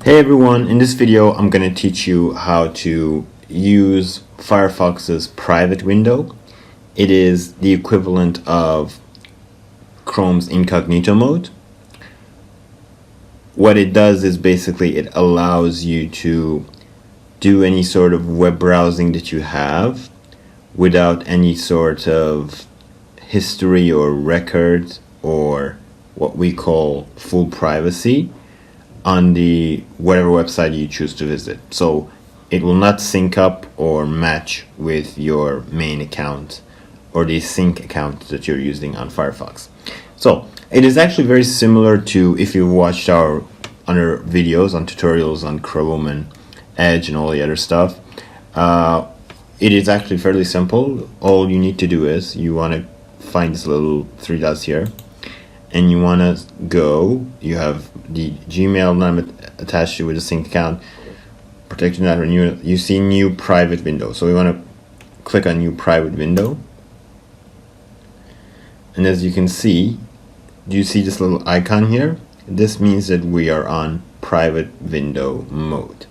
Hey everyone, in this video I'm going to teach you how to use Firefox's private window. It is the equivalent of Chrome's incognito mode. What it does is basically it allows you to do any sort of web browsing that you have without any sort of history or record or what we call full privacy on the whatever website you choose to visit. So it will not sync up or match with your main account or the sync account that you're using on Firefox. So it is actually very similar to if you've watched our other videos on tutorials on Chrome and Edge and all the other stuff. It is actually fairly simple. All you need to do is you want to find this little three dots here, and you want to go, you have the Gmail name attached to with a sync account, protecting that, renew. You see new private window. So we want to click on new private window. And as you can see, do you see this little icon here? This means that we are on private window mode.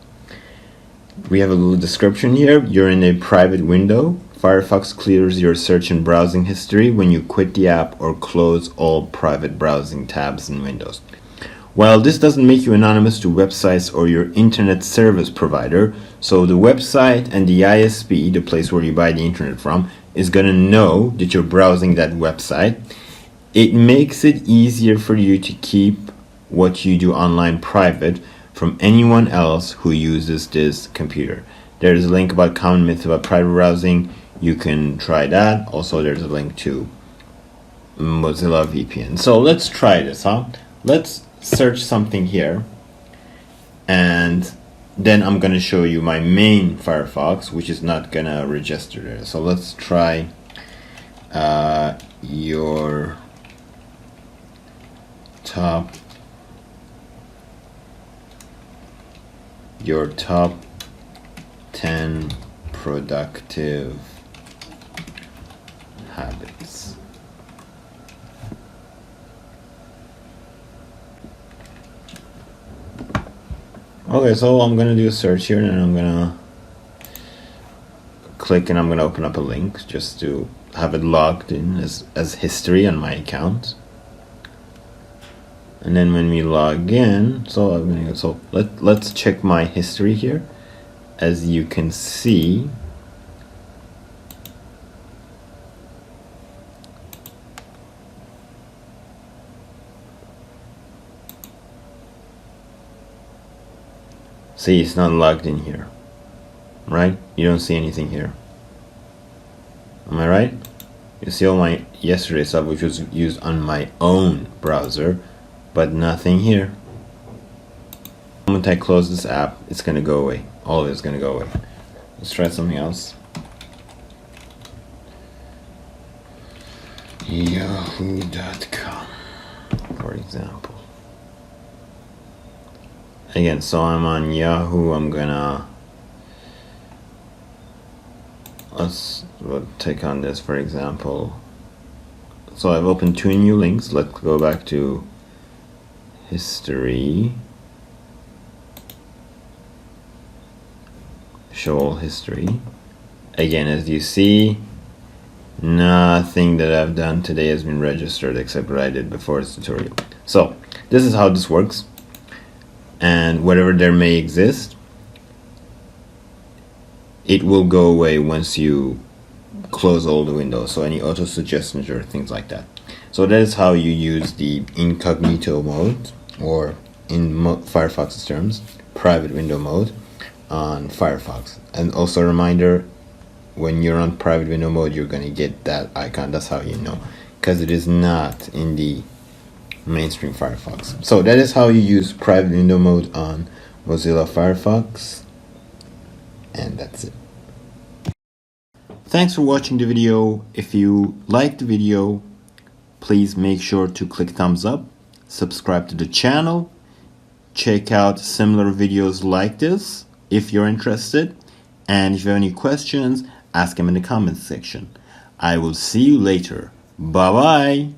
We have a little description here. You're in a private window. Firefox clears your search and browsing history when you quit the app or close all private browsing tabs and windows. While this doesn't make you anonymous to websites or your internet service provider, so the website and the ISP, the place where you buy the internet from, is going to know that you're browsing that website. It makes it easier for you to keep what you do online private from anyone else who uses this computer. There's a link about common myths about private browsing. You can try that. Also, there's a link to Mozilla VPN. So let's try this, Let's search something here, and then I'm going to show you my main Firefox, which is not going to register there. So let's try your top 10 productive habits. Okay, so I'm gonna do a search here, and I'm gonna click, and I'm gonna open up a link just to have it logged in as history on my account. And then when we log in, let's check my history here. As you can see, see, it's not logged in here, right? You don't see anything here. Am I right? You see all my yesterday stuff, which was used on my own browser, but nothing here. The moment I close this app, it's going to go away. All of it's going to go away. Let's try something else. Yahoo.com, for example. Again, so I'm on Yahoo. I'm gonna we'll take on this, for example. So I've opened two new links. Let's go back to history, show all history. Again, as you see, nothing that I've done today has been registered except what I did before this tutorial. So this is how this works. And whatever there may exist, it will go away once you close all the windows. So any auto suggestions or things like that. So that is how you use the incognito mode, or in Firefox's terms, private window mode on Firefox. And also a reminder, when you're on private window mode, you're going to get that icon. That's how you know, because it is not in the mainstream Firefox. So that is how you use private window mode on Mozilla Firefox, and that's it. Thanks for watching the video. If you liked the video, please make sure to click thumbs up, subscribe to the channel, check out similar videos like this if you're interested, and if you have any questions, ask them in the comments section. I will see you later. Bye bye.